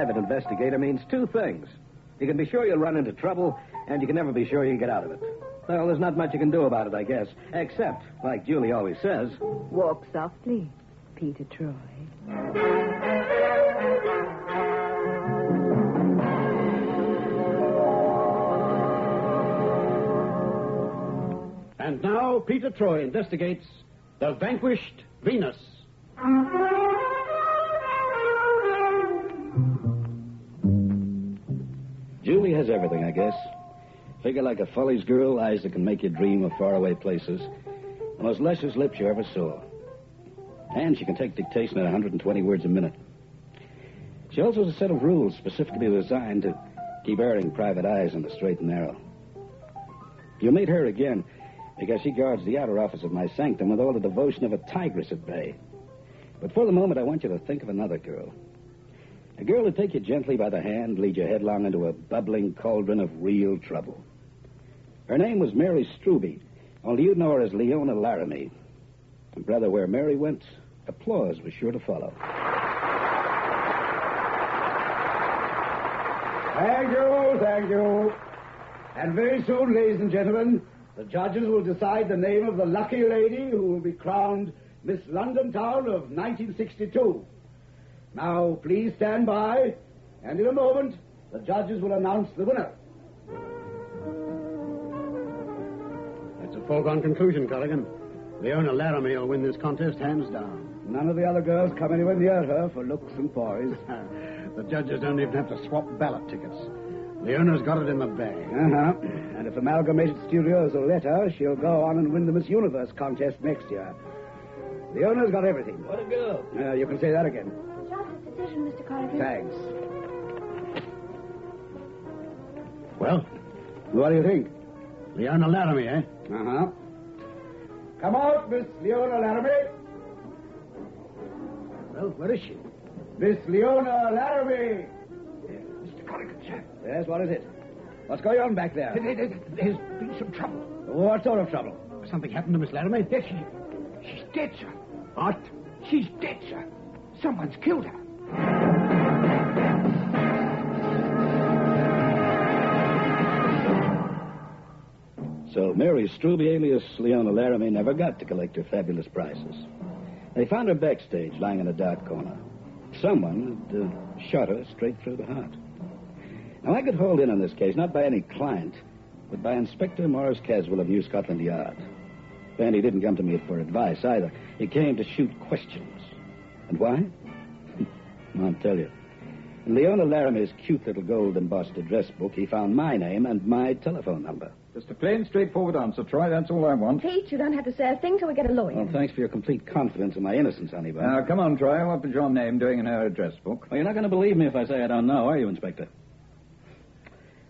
private investigator means two things. You can be sure you'll run into trouble, and you can never be sure you can get out of it. Well, there's not much you can do about it, I guess. Except, like Julie always says... Walk softly, Peter Troy. And now, Peter Troy investigates The Vanquished Venus. Julie has everything, I guess. Figure like a Follies girl, eyes that can make you dream of faraway places. The most luscious lips you ever saw. And she can take dictation at 120 words a minute. She also has a set of rules specifically designed to keep erring private eyes on the straight and narrow. You'll meet her again because she guards the outer office of my sanctum with all the devotion of a tigress at bay. But for the moment, I want you to think of another girl. A girl who'd take you gently by the hand, lead you headlong into a bubbling cauldron of real trouble. Her name was Mary Strube, only you'd know her as Leona Laramie. And, brother, where Mary went, applause was sure to follow. Thank you. And very soon, ladies and gentlemen, the judges will decide the name of the lucky lady who will be crowned Miss London Town of 1962. Now, please stand by, and in a moment, the judges will announce the winner. That's a foregone conclusion, Corrigan. Leona Laramie will win this contest hands down. None of the other girls come anywhere near her for looks and poise. The judges don't even have to swap ballot tickets. Leona's got it in the bag. Uh-huh. And if Amalgamated Studios will let her, she'll go on and win the Miss Universe contest next year. Leona's got everything. What a girl. You can say that again. Judge's decision, Mr. Corrigan. Thanks. Well, What do you think? Leona Laramie, eh? Uh-huh. Come out, Miss Leona Laramie. Well, where is she? Miss Leona Laramie. Mr. Corrigan, sir. Yes, what is it? What's going on back there? There's been some trouble. What sort of trouble? Something happened to Miss Laramie? Yes, she's dead, sir. What? She's dead, sir. Someone's killed her. So Mary Strube, alias Leona Laramie, never got to collect her fabulous prizes. They found her backstage, lying in a dark corner. Someone had shot her straight through the heart. Now, I could hold in on this case, not by any client, but by Inspector Morris Caswell of New Scotland Yard. And he didn't come to me for advice, either. He came to shoot questions. And why? I'll tell you. In Leona Laramie's cute little gold-embossed address book, he found my name and my telephone number. Just a plain, straightforward answer, Troy. That's all I want. Pete, you don't have to say a thing till we get a lawyer. Well, thanks for your complete confidence in my innocence, Honeybun. Now, come on, Troy. What was your name doing in her address book? Well, you're not going to believe me if I say I don't know, are you, Inspector?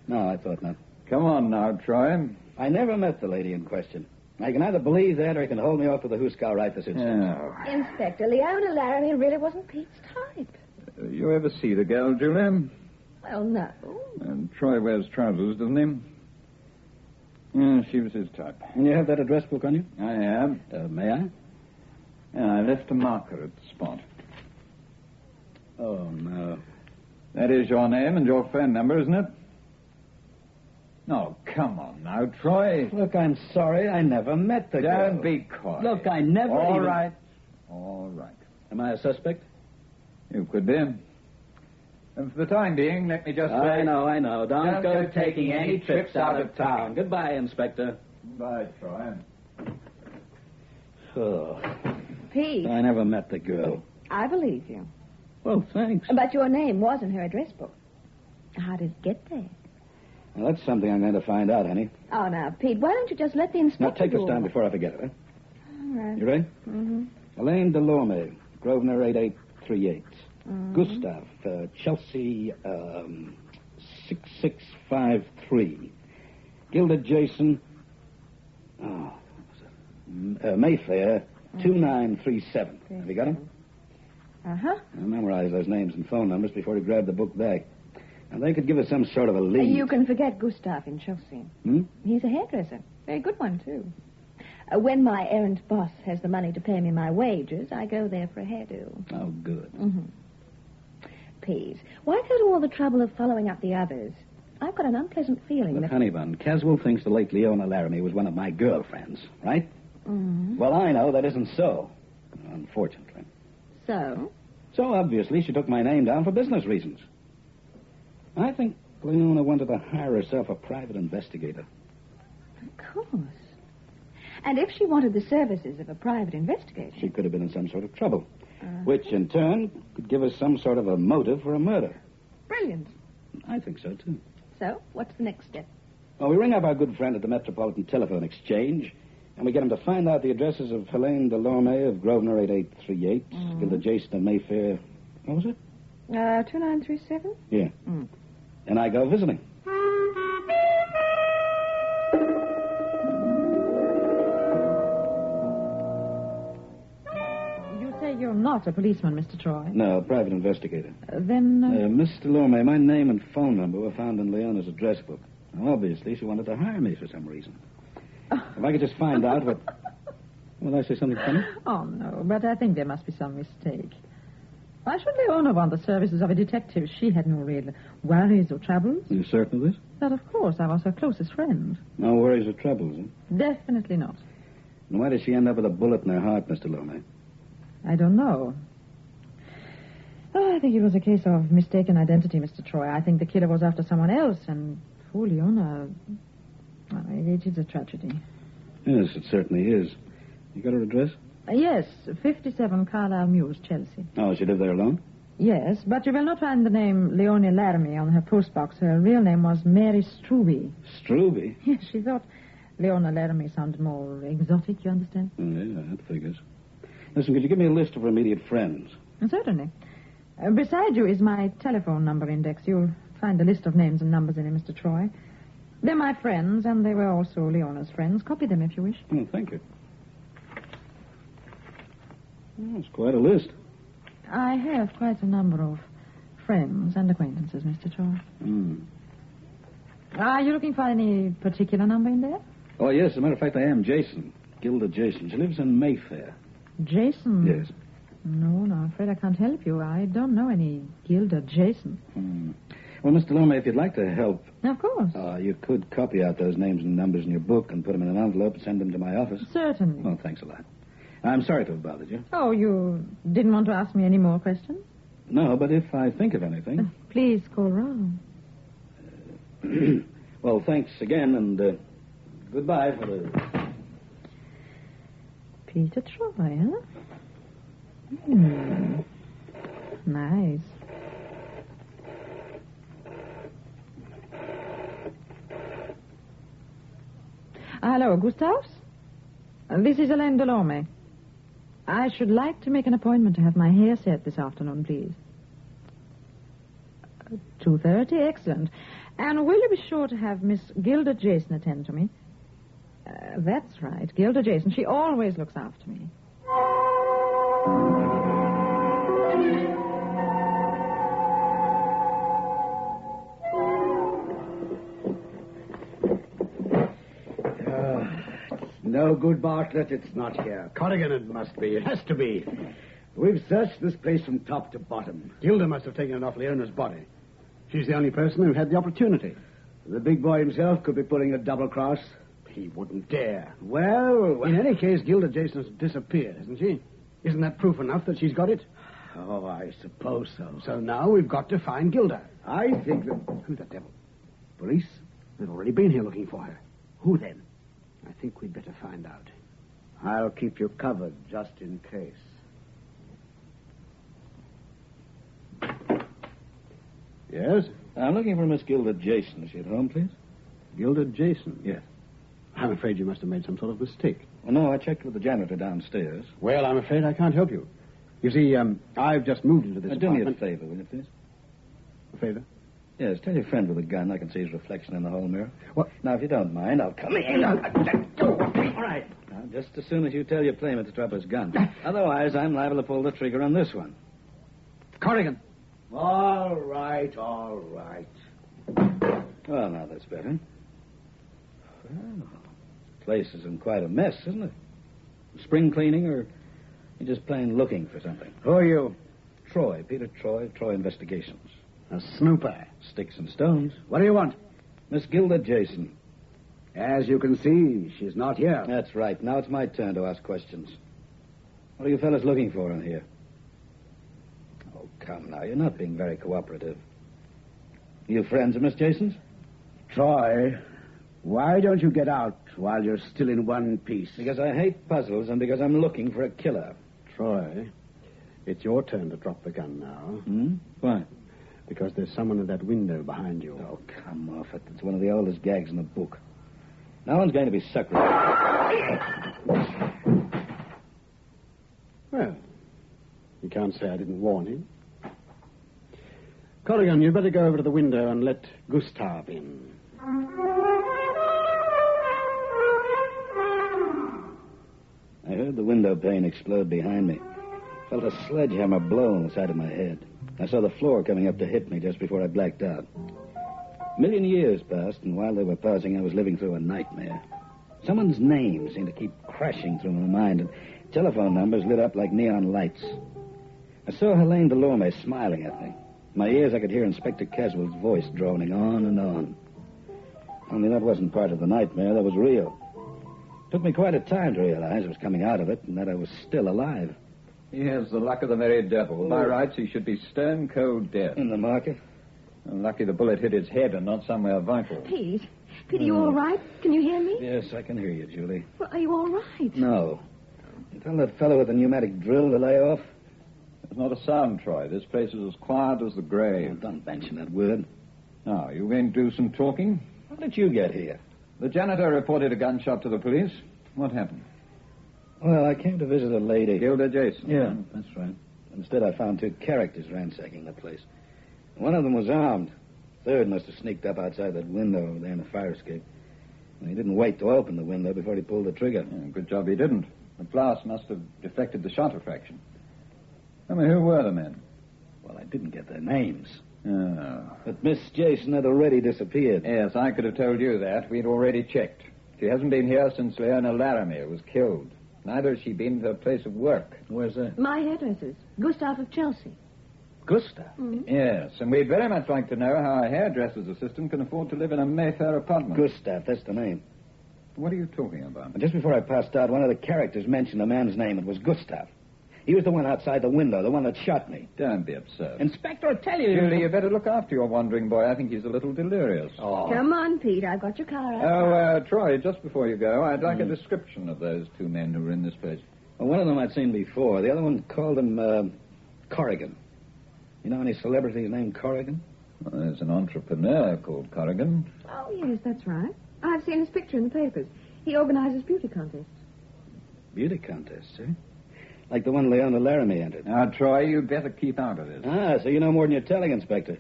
No, I thought not. Come on now, Troy. I never met the lady in question. I can either believe that or he can hold me off with a Hooskow right this instant. Oh. Inspector, Leona Laramie really wasn't Pete's type. You ever see the girl, Julie? Well, no. And Troy wears trousers, doesn't he? Yeah, she was his type. And you have that address book on you? I have. May I? Yeah, I left a marker at the spot. Oh, no. That is your name and your phone number, isn't it? No, come on now, Troy. Look, I'm sorry. I never met the girl. Don't be coy. Look, I never All even... right. All right. Am I a suspect? You could be. And for the time being, let me just say... I know. Don't go go taking any trips out of town. Goodbye, Inspector. Bye, Troy. Oh, Pete, I never met the girl. I believe you. Well, thanks. But your name was in her address book. How did it get there? Well, that's something I'm going to find out, honey. Oh, now, Pete, why don't you just let the inspector Now, take do this all down that? before I forget it, huh? All right. You ready? Mm-hmm. Elaine Delorme, Grosvenor 8838. Mm-hmm. Gustav, Chelsea, 6653. Gilda Jason, Mayfair, 2937. Have you got him? Uh-huh. I memorized those names and phone numbers before he grabbed the book back. And they could give us some sort of a lead. You can forget Gustav in Chelsea. Hmm? He's a hairdresser. Very good one, too. When my errant boss has the money to pay me my wages, I go there for a hairdo. Oh, good. Mm-hmm. Pete. Why go to all the trouble of following up the others? I've got an unpleasant feeling Look, that... Honeybun, Caswell thinks the late Leona Laramie was one of my girlfriends, right? Mm-hmm. Well, I know that isn't so, unfortunately. So? So, obviously, she took my name down for business reasons. I think Leona wanted to hire herself a private investigator. Of course. And if she wanted the services of a private investigator... She could have been in some sort of trouble, which, in turn, could give us some sort of a motive for a murder. Brilliant. I think so, too. So, what's the next step? Well, we ring up our good friend at the Metropolitan Telephone Exchange, and we get him to find out the addresses of Helene Delorme of Grosvenor 8838, Gilda Jason of Mayfair. What was it? 2937? Yeah. And I go visiting. You say you're not a policeman, Mr. Troy. No, a private investigator. Then... Miss Delorme, my name and phone number were found in Leona's address book. Now, obviously, she wanted to hire me for some reason. If I could just find out what... Will I say something funny? Oh, no, but I think there must be some mistake. Why should Leona want the services of a detective? She had no real worries or troubles. Are you certain of this? But, of course, I was her closest friend. No worries or troubles, huh? Definitely not. And why did she end up with a bullet in her heart, Mr. Delorme? I don't know. Oh, I think it was a case of mistaken identity, Mr. Troy. I think the killer was after someone else, and poor Leona... Well, it is a tragedy. Yes, it certainly is. You got her address? Yes, 57 Carlisle Mews, Chelsea. Oh, she lived there alone? Yes, but you will not find the name Leonie Laramie on her postbox. Her real name was Mary Struby. Struby? Yes, she thought Leona Laramie sounded more exotic, you understand? Yeah, that figures. Listen, could you give me a list of her immediate friends? Certainly. Beside you is my telephone number index. You'll find a list of names and numbers in it, Mr. Troy. They're my friends, and they were also Leona's friends. Copy them if you wish. Oh, thank you. Oh, it's quite a list. I have quite a number of friends and acquaintances, Mr. Troy. Are you looking for any particular number in there? Oh, yes, as a matter of fact, I am Jason. Gilda Jason. She lives in Mayfair. Jason? Yes. No, I'm afraid I can't help you. I don't know any Gilda Jason. Well, Mr. Lomé, if you'd like to help... Of course. You could copy out those names and numbers in your book and put them in an envelope and send them to my office. Certainly. Oh, thanks a lot. I'm sorry to have bothered you. Oh, you didn't want to ask me any more questions? No, but if I think of anything... Please call round. Well, thanks again, and goodbye for the... Peter Troy, huh? Nice. Hello, Gustavs? This is Helene Delorme. I should like to make an appointment to have my hair set this afternoon, please. 2:30, excellent. And will you be sure to have Miss Gilda Jason attend to me? That's right, Gilda Jason. She always looks after me. No good, Bartlett. It's not here. Corrigan, it must be. It has to be. We've searched this place from top to bottom. Gilda must have taken it off Leona's body. She's the only person who had the opportunity. The big boy himself could be pulling a double cross. He wouldn't dare. Well, In any case, Gilda Jason's disappeared, isn't she? Isn't that proof enough that she's got it? Oh, I suppose so. So now we've got to find Gilda. I think that... Who the devil? Police? They've already been here looking for her. Who then? I think we'd better find out. I'll keep you covered just in case. Yes? I'm looking for Miss Gilda Jason. Is she at home, please? Gilda Jason? Yes. I'm afraid you must have made some sort of mistake. Well, no, I checked with the janitor downstairs. Well, I'm afraid I can't help you. You see, I've just moved into this Do me a apartment. favor, will you, please? A favor? Yes, tell your friend with a gun I can see his reflection in the hall mirror. What? Now, if you don't mind, I'll come in. All right. Now, just as soon as you tell your playmate to drop his gun. Otherwise, I'm liable to pull the trigger on this one. Corrigan. All right, all right. Well, now that's better. Well, the place is in quite a mess, isn't it? Spring cleaning, or you just plain looking for something? Who are you? Troy, Peter Troy, Troy Investigations. A snooper. Sticks and stones. What do you want? Miss Gilda Jason. As you can see, she's not here. That's right. Now it's my turn to ask questions. What are you fellas looking for in here? Oh, come now. You're not being very cooperative. You friends of Miss Jason's? Troy, why don't you get out while you're still in one piece? Because I hate puzzles and because I'm looking for a killer. Troy, it's your turn to drop the gun now. Why? Because there's someone at that window behind you. Oh, come off it. It's one of the oldest gags in the book. No one's going to be sucked. Well, you can't say I didn't warn him. Corrigan, you'd better go over to the window and let Gustav in. I heard the window pane explode behind me. Felt a sledgehammer blow on the side of my head. I saw the floor coming up to hit me just before I blacked out. A million years passed, and while they were passing, I was living through a nightmare. Someone's name seemed to keep crashing through my mind, and telephone numbers lit up like neon lights. I saw Helene Delorme smiling at me. In my ears, I could hear Inspector Caswell's voice droning on and on. Only that wasn't part of the nightmare. That was real. It took me quite a time to realize I was coming out of it and that I was still alive. He has the luck of the very devil. By rights, he should be stone cold dead. In the market? Lucky the bullet hit his head and not somewhere vital. Pete, are you all right? Can you hear me? Yes, I can hear you, Julie. Well, are you all right? No. You tell that fellow with the pneumatic drill to lay off? There's not a sound, Troy. This place is as quiet as the grave. Oh, don't mention that word. Now, you going to do some talking? How did you get here? The janitor reported a gunshot to the police. What happened? Well, I came to visit a lady. Gilda Jason. Yeah, that's right. Instead, I found two characters ransacking the place. One of them was armed. Third must have sneaked up outside that window over there in the fire escape. And he didn't wait to open the window before he pulled the trigger. Yeah, good job he didn't. The blast must have defected the shot fraction. I mean, who were the men? Well, I didn't get their names. Oh. But Miss Jason had already disappeared. Yes, I could have told you that. We'd already checked. She hasn't been here since Leona Laramie was killed. Neither has she been to her place of work. Where's that? My hairdresser's. Gustav of Chelsea. Gustav? Yes, and we'd very much like to know how a hairdresser's assistant can afford to live in a Mayfair apartment. Gustav, that's the name. What are you talking about? Just before I passed out, one of the characters mentioned a man's name. It was Gustav. He was the one outside the window, the one that shot me. Don't be absurd. Inspector, I tell you... Julie, you better look after your wandering boy. I think he's a little delirious. Oh. Come on, Pete. I've got your car out. Oh, Troy, just before you go, I'd like a description of those two men who were in this place. Well, one of them I'd seen before. The other one called him Corrigan. You know any celebrities named Corrigan? Well, there's an entrepreneur called Corrigan. Oh, yes, that's right. I've seen his picture in the papers. He organizes beauty contests. Beauty contests, eh? Like the one Leona Laramie entered. Now, Troy, you'd better keep out of this. Ah, so you know more than you're telling, Inspector.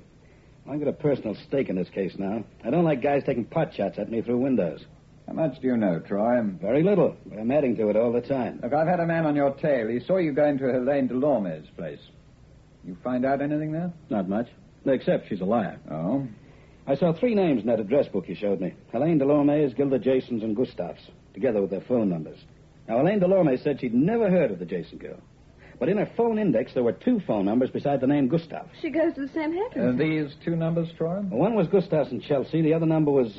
I've got a personal stake in this case now. I don't like guys taking pot shots at me through windows. How much do you know, Troy? Very little, but I'm adding to it all the time. Look, I've had a man on your tail. He saw you go into Helene Delorme's place. You find out anything there? Not much. Except she's a liar. Oh? I saw three names in that address book you showed me. Helene Delorme's, Gilda Jason's, and Gustav's, together with their phone numbers. Now, Helene Delorme said she'd never heard of the Jason girl. But in her phone index, there were two phone numbers beside the name Gustav. She goes to the same hairdresser. These two numbers, Troy? One was Gustav's in Chelsea. The other number was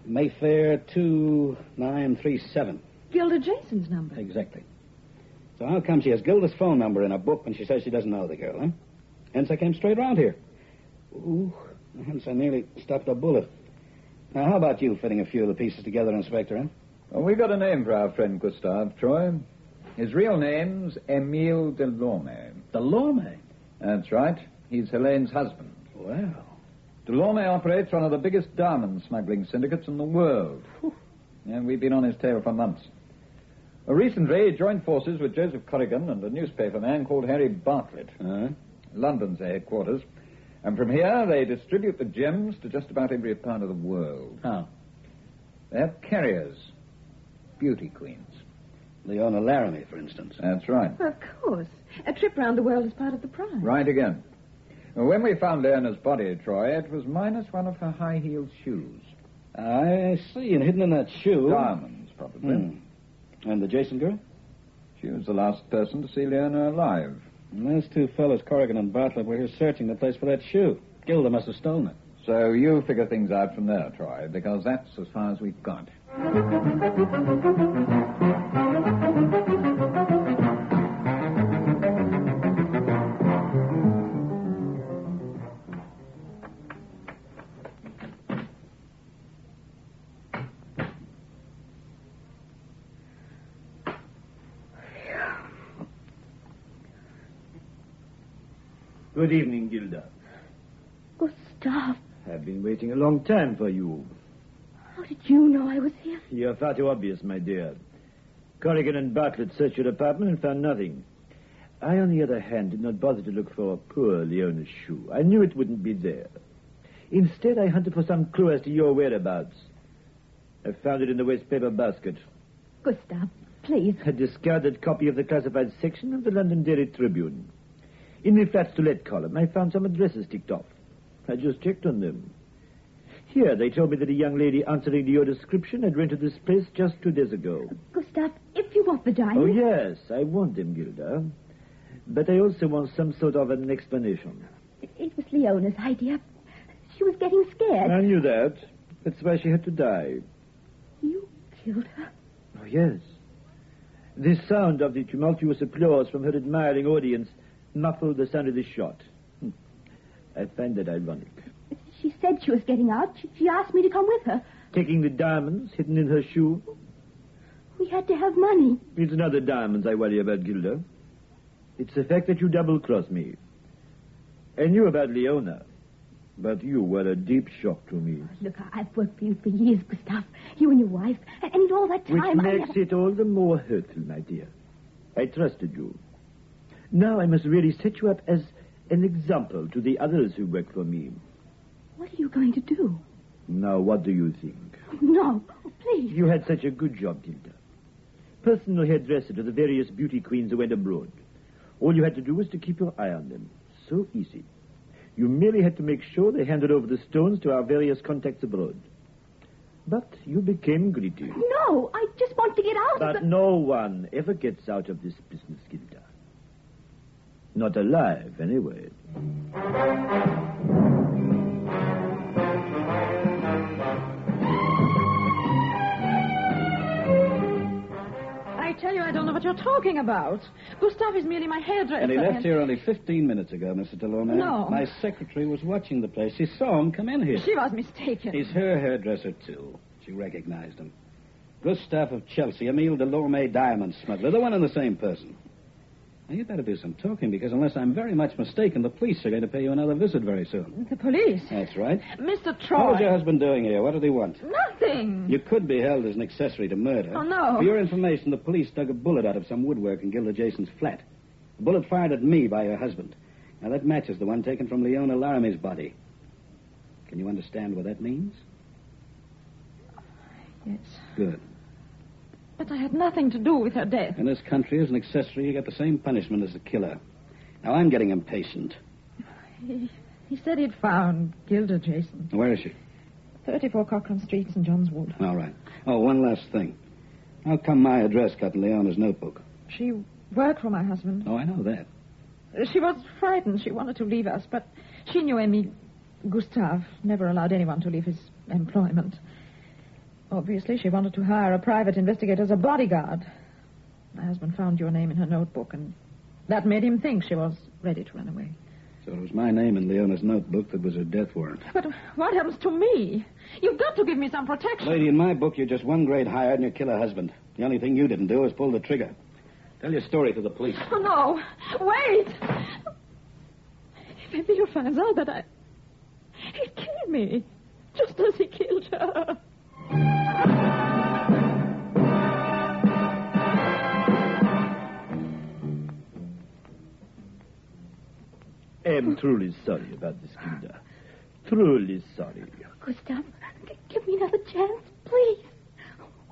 Mayfair 2937. Gilda Jason's number. Exactly. So how come she has Gilda's phone number in her book when she says she doesn't know the girl, huh? Hence I came straight round here. Ooh, hence I nearly stopped a bullet. Now, how about you fitting a few of the pieces together, Inspector, huh? Well, we got a name for our friend Gustav, Troy. His real name's Emile Delorme. Delorme? That's right. He's Helene's husband. Well. Delorme operates one of the biggest diamond smuggling syndicates in the world. And we've been on his tail for months. Recently, he joined forces with Joseph Corrigan and a newspaper man called Harry Bartlett. London's their headquarters. And from here, they distribute the gems to just about every part of the world. How? They have carriers. Beauty queens. Leona Laramie, for instance. That's right. Of course. A trip round the world is part of the prize. Right again. When we found Leona's body, Troy, it was minus one of her high-heeled shoes. I see. And hidden in that shoe... Diamonds, probably. And the Jason girl? She was the last person to see Leona alive. And those two fellows, Corrigan and Bartlett, were here searching the place for that shoe. Gilda must have stolen it. So you figure things out from there, Troy, because that's as far as we've got. Good evening, Gilda. Gustav, I've been waiting a long time for you. how did you know I was here? You're far too obvious, my dear. Corrigan and Bartlett searched your apartment and found nothing. I, on the other hand, did not bother to look for poor Leona's shoe. I knew it wouldn't be there. Instead, I hunted for some clue as to your whereabouts. I found it in the waste paper basket. Gustav, please. A discarded copy of the classified section of the London Daily Tribune. In the flats to let column, I found some addresses ticked off. I just checked on them. Here, they told me that a young lady answering to your description had rented this place just 2 days ago. Gustav, if you want the diamonds... Oh, yes, I want them, Gilda. But I also want some sort of an explanation. It was Leona's idea. She was getting scared. I knew that. That's why she had to die. You killed her? Oh, yes. The sound of the tumultuous applause from her admiring audience muffled the sound of the shot. I find that ironic. She said she was getting out. She asked me to come with her. Taking the diamonds hidden in her shoe? We had to have money. It's not the diamonds I worry about, Gilda. It's the fact that you double-crossed me. I knew about Leona, but you were a deep shock to me. Look, I've worked for you for years, Gustav. You and your wife. And all that time Which makes it all the more hurtful, my dear. I trusted you. Now I must really set you up as an example to the others who work for me. What are you going to do? Now, what do you think? No, please. You had such a good job, Gilda. Personal hairdresser to the various beauty queens who went abroad. All you had to do was to keep your eye on them. So easy. You merely had to make sure they handed over the stones to our various contacts abroad. But you became greedy. No, I just want to get out But of the... no one ever gets out of this business, Gilda. Not alive, anyway. I tell you, I don't know what you're talking about. Gustav is merely my hairdresser. And he left here only 15 minutes ago, Mr. Delaunay. No. My secretary was watching the place. She saw him come in here. She was mistaken. He's her hairdresser, too. She recognized him. Gustav of Chelsea, Emile Delorme diamond smuggler, the one and the same person. Now, you'd better do some talking, because unless I'm very much mistaken, the police are going to pay you another visit very soon. The police? That's right. Mr. What Troy. was your husband doing here? What did he want? Nothing. You could be held as an accessory to murder. Oh, no. For your information, the police dug a bullet out of some woodwork in Gilda Jason's flat. A bullet fired at me by her husband. Now, that matches the one taken from Leona Laramie's body. Can you understand what that means? Yes. Good. But I had nothing to do with her death. In this country, as an accessory, you get the same punishment as the killer. Now, I'm getting impatient. He said he'd found Gilda Jason. Where is she? 34 Cochrane Street, St. John's Wood. All right. Oh, one last thing. How come my address got in Leona's notebook? She worked for my husband. Oh, I know that. She was frightened. She wanted to leave us, but she knew Emile Gustave never allowed anyone to leave his employment. Obviously, she wanted to hire a private investigator as a bodyguard. My husband found your name in her notebook, and that made him think she was ready to run away. So it was my name in Leona's notebook that was her death warrant. But what happens to me? You've got to give me some protection. Lady, in my book, you're just one grade higher than your killer husband. The only thing you didn't do was pull the trigger. Tell your story to the police. Oh, no. Wait. If Emile finds out that he'd kill me, just as he killed her. I'm truly sorry about this, Gilda. Truly sorry. Gustav, give me another chance, please.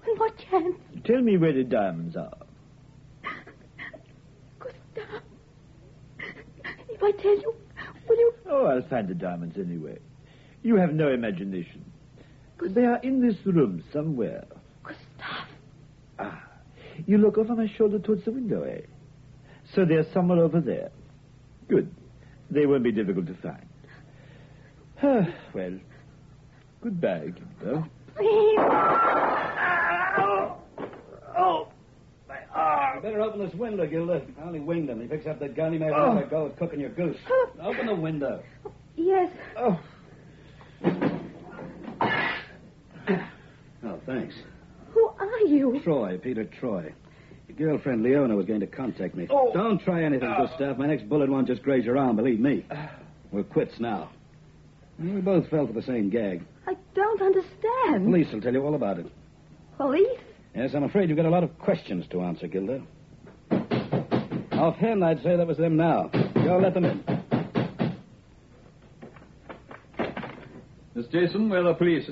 One more chance. Tell me where the diamonds are. Gustav, if I tell you, will you... Oh, I'll find the diamonds anyway. You have no imagination. They are in this room somewhere. Gustav. Ah, you look over my shoulder towards the window, eh? So they're somewhere over there. Good. They won't be difficult to find. Well, goodbye, Gilda. Please. You better open this window, Gilda. I only winged him. He picks up that gun, he may have a go at cooking your goose. Open the window. Yes. Oh, thanks. Who are you? Troy, Peter Troy. Your girlfriend Leona was going to contact me. Don't try anything, Gustav. My next bullet won't just graze your arm, believe me. We're quits now. We both fell for the same gag. I don't understand. Police will tell you all about it. Police? Yes, I'm afraid you've got a lot of questions to answer, Gilda. Offhand, I'd say that was them now. Go let them in. Miss Jason, where are the police?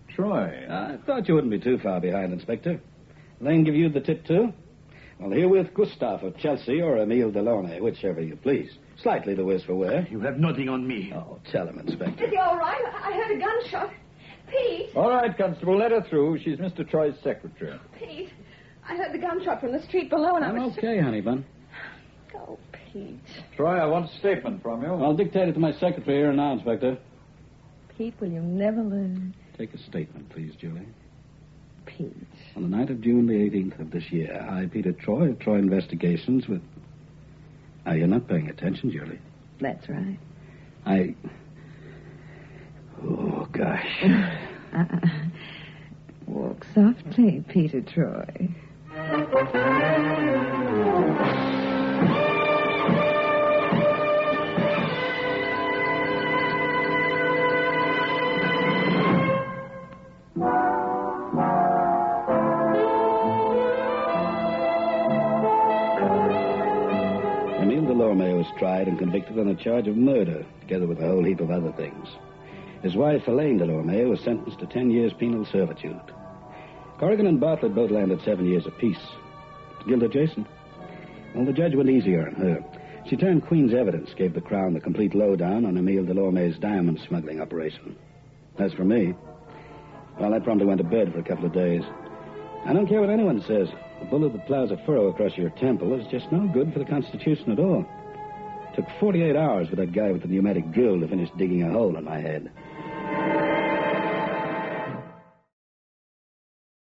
Troy. I thought you wouldn't be too far behind, Inspector. Lane give you the tip, too? Well, herewith Gustav of Chelsea or Emile Delaunay, whichever you please. Slightly the worse for wear. You have nothing on me. Oh, tell him, Inspector. Is he all right? I heard a gunshot. Pete! All right, Constable, let her through. She's Mr. Troy's secretary. Pete, I heard the gunshot from the street below and I I'm was... okay, honey bun. Oh, Pete. Troy, I want a statement from you. I'll dictate it to my secretary here now, Inspector. Pete, will you never learn? Take a statement, please, Julie. Pete. On the night of June the 18th of this year, I, Peter Troy, of Troy Investigations with... Now, you're not paying attention, Julie. That's right. Oh, gosh. Walk softly, Peter Troy. Emile Delorme was tried and convicted on a charge of murder, together with a whole heap of other things. His wife, Elaine Delorme, was sentenced to 10 years penal servitude. Corrigan and Bartlett both landed 7 years apiece. Gilda Jason? Well, the judge went easier on her. She turned Queen's evidence, gave the Crown the complete lowdown on Emile Delorme's diamond smuggling operation. As for me, well, I promptly went to bed for a couple of days. I don't care what anyone says. A bullet that plows a furrow across your temple is just no good for the Constitution at all. It took 48 hours for that guy with the pneumatic drill to finish digging a hole in my head.